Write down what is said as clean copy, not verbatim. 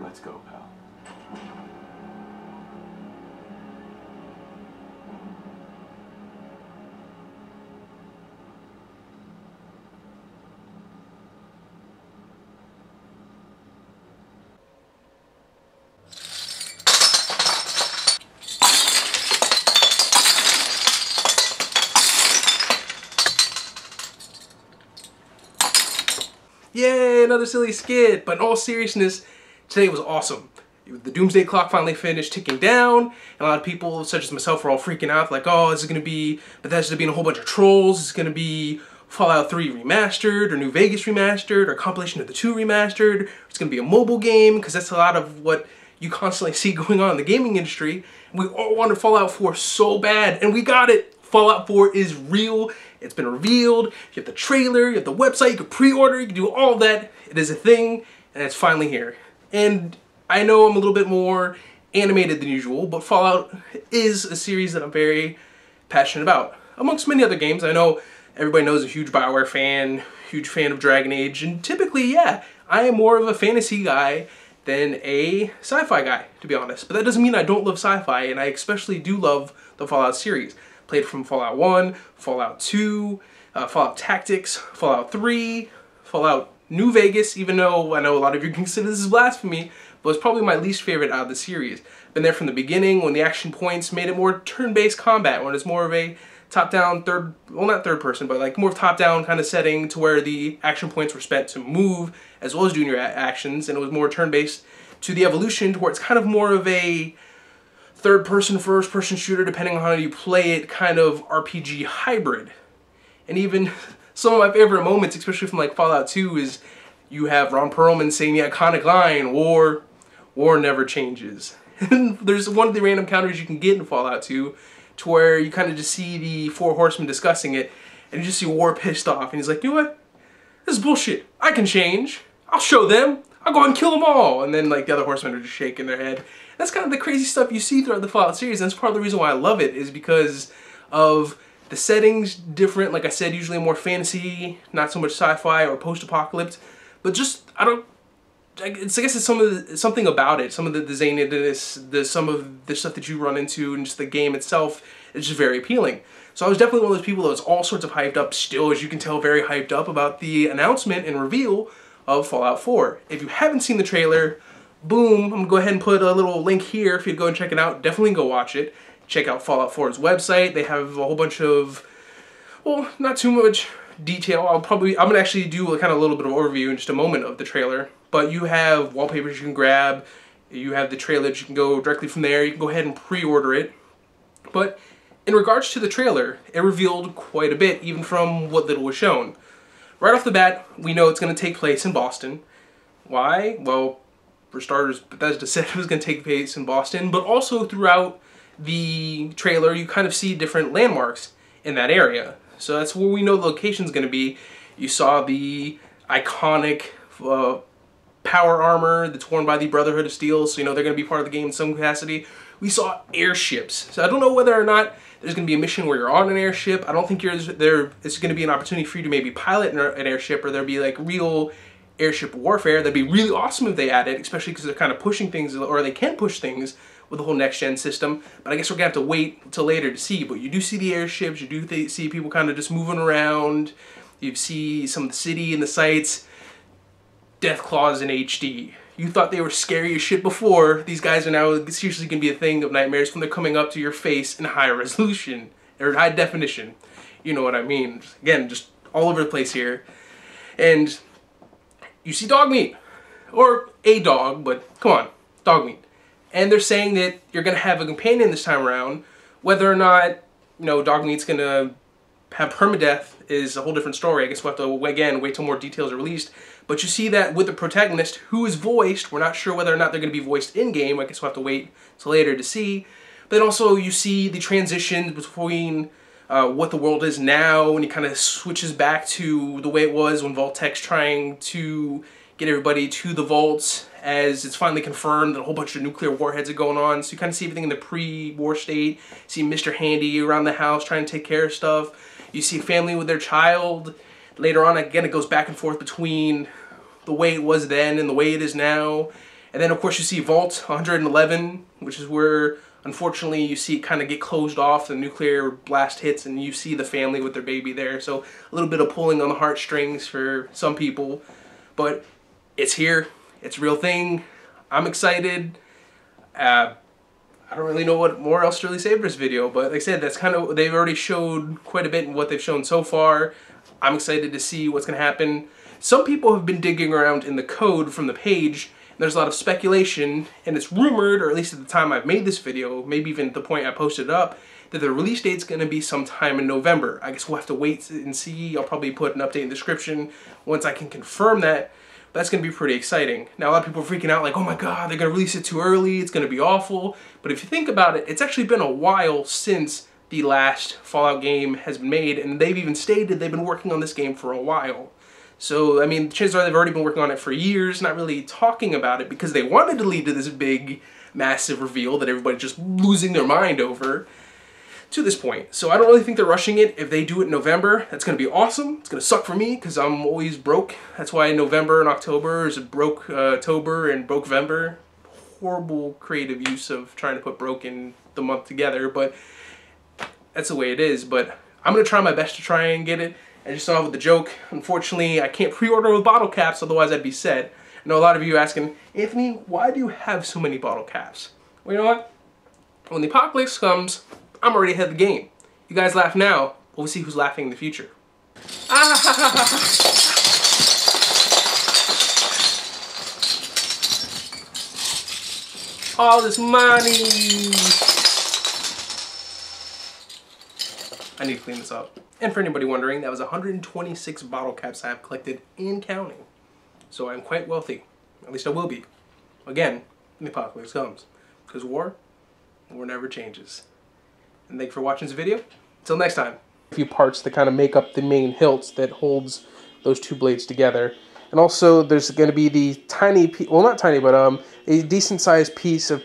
Let's go, pal. Yay, another silly skit! But in all seriousness, today was awesome. The Doomsday Clock finally finished ticking down, and a lot of people, such as myself, were all freaking out, like, oh, this is going to be Bethesda being a whole bunch of trolls, this is going to be Fallout 3 remastered, or New Vegas remastered, or compilation of the 2 remastered, it's going to be a mobile game, because that's a lot of what you constantly see going on in the gaming industry. We all wanted Fallout 4 so bad, and we got it! Fallout 4 is real, it's been revealed, you have the trailer, you have the website, you can pre-order, you can do all that. It is a thing, and it's finally here. And I know I'm a little bit more animated than usual, but Fallout is a series that I'm very passionate about. Amongst many other games, I know everybody knows I'm a huge BioWare fan, huge fan of Dragon Age, and typically, yeah, I am more of a fantasy guy than a sci-fi guy, to be honest. But that doesn't mean I don't love sci-fi, and I especially do love the Fallout series. Played from Fallout 1, Fallout 2, Fallout Tactics, Fallout 3, Fallout New Vegas, even though I know a lot of you consider this is blasphemy, but it's probably my least favorite out of the series. Been there from the beginning when the action points made it more turn-based combat, when it's more of a top-down, well not third person, but like more top-down kind of setting to where the action points were spent to move as well as doing your actions, and it was more turn-based to the evolution to where it's kind of more of a third-person, first-person shooter, depending on how you play it, kind of RPG hybrid. And even some of my favorite moments, especially from like Fallout 2, is you have Ron Perlman saying the iconic line, war never changes. And there's one of the random counters you can get in Fallout 2 to where you kind of just see the 4 horsemen discussing it, and you just see War pissed off, and he's like, you know what? This is bullshit. I can change. I'll show them. I'll go out and kill them all. And then like the other horsemen are just shaking their head. That's kind of the crazy stuff you see throughout the Fallout series, and that's part of the reason why I love it, is because of the settings different. Like I said, usually more fantasy, not so much sci-fi or post-apocalypse, but just, I guess it's something about it, some of the zanedness, some of the stuff that you run into, and just the game itself is just very appealing. So I was definitely one of those people that was all sorts of hyped up, still, as you can tell, very hyped up about the announcement and reveal of Fallout 4. If you haven't seen the trailer, boom, I'm going to go ahead and put a little link here if you'd go and check it out. Definitely go watch it. Check out Fallout 4's website. They have a whole bunch of, well, not too much detail. I'm going to actually do a kind of little bit of overview in just a moment of the trailer. But you have wallpapers you can grab. You have the trailer that you can go directly from there. You can go ahead and pre-order it. But in regards to the trailer, it revealed quite a bit, even from what little was shown. Right off the bat, we know it's going to take place in Boston. Why? Well, for starters, Bethesda said it was going to take place in Boston, but also throughout the trailer, you kind of see different landmarks in that area. So that's where we know the location's going to be. You saw the iconic power armor that's worn by the Brotherhood of Steel, so you know they're going to be part of the game in some capacity. We saw airships. So I don't know whether or not there's going to be a mission where you're on an airship. I don't think it's going to be an opportunity for you to maybe pilot an airship, or there'll be like real airship warfare. That'd be really awesome if they added, especially because they're kind of pushing things, or they can push things with the whole next-gen system. But I guess we're going to have to wait until later to see. But you do see the airships, you do see people kind of just moving around. You see some of the city and the sights. DEATHCLAWS in HD. You thought they were scary as shit before. These guys are now seriously going to be a thing of nightmares when they're coming up to your face in high resolution, or high definition. You know what I mean. Again, just all over the place here. And you see Dogmeat. Or a dog, but come on, Dogmeat. And they're saying that you're going to have a companion this time around. Whether or not, you know, Dogmeat's going to have permadeath is a whole different story. I guess we'll have to, again, wait till more details are released. But you see that with the protagonist, who is voiced. We're not sure whether or not they're going to be voiced in-game. I guess we'll have to wait till later to see. But then also you see the transition between what the world is now, and he kind of switches back to the way it was when Vault-Tec's trying to get everybody to the vaults as it's finally confirmed that a whole bunch of nuclear warheads are going on. So you kind of see everything in the pre-war state. See Mr. Handy around the house trying to take care of stuff. You see a family with their child. Later on, again, it goes back and forth between the way it was then and the way it is now. And then, of course, you see Vault 111, which is where, unfortunately, you see it kind of get closed off. The nuclear blast hits, and you see the family with their baby there. So a little bit of pulling on the heartstrings for some people. But it's here. It's a real thing. I'm excited. I don't really know what more else to really say for this video, but like I said, that's kind of, they've already showed quite a bit in what they've shown so far. I'm excited to see what's going to happen. Some people have been digging around in the code from the page, and there's a lot of speculation, and it's rumored, or at least at the time I've made this video, maybe even at the point I posted it up, that the release date's going to be sometime in November. I guess we'll have to wait and see. I'll probably put an update in the description once I can confirm that. That's going to be pretty exciting. Now, a lot of people are freaking out like, oh my god, they're going to release it too early, it's going to be awful. But if you think about it, it's actually been a while since the last Fallout game has been made, and they've even stated they've been working on this game for a while. So, I mean, chances are they've already been working on it for years, not really talking about it, because they wanted to lead to this big, massive reveal that everybody's just losing their mind over to this point. So I don't really think they're rushing it. If they do it in November, that's going to be awesome. It's going to suck for me because I'm always broke. That's why November and October is a broke October and broke-vember. Horrible creative use of trying to put broke in the month together, but that's the way it is. But I'm going to try my best to try and get it. As you saw with the joke, unfortunately, I can't pre-order with bottle caps, otherwise I'd be set. I know a lot of you are asking, Anthony, why do you have so many bottle caps? Well, you know what? When the apocalypse comes, I'm already ahead of the game. You guys laugh now, but we'll see who's laughing in the future. All this money! I need to clean this up. And for anybody wondering, that was 126 bottle caps I have collected and counting. So I'm quite wealthy. At least I will be. Again, when the apocalypse comes. Because war never changes. And thank you for watching this video. Until next time. A few parts that kind of make up the main hilt that holds those two blades together. And also there's going to be the tiny, well not tiny, but a decent sized piece of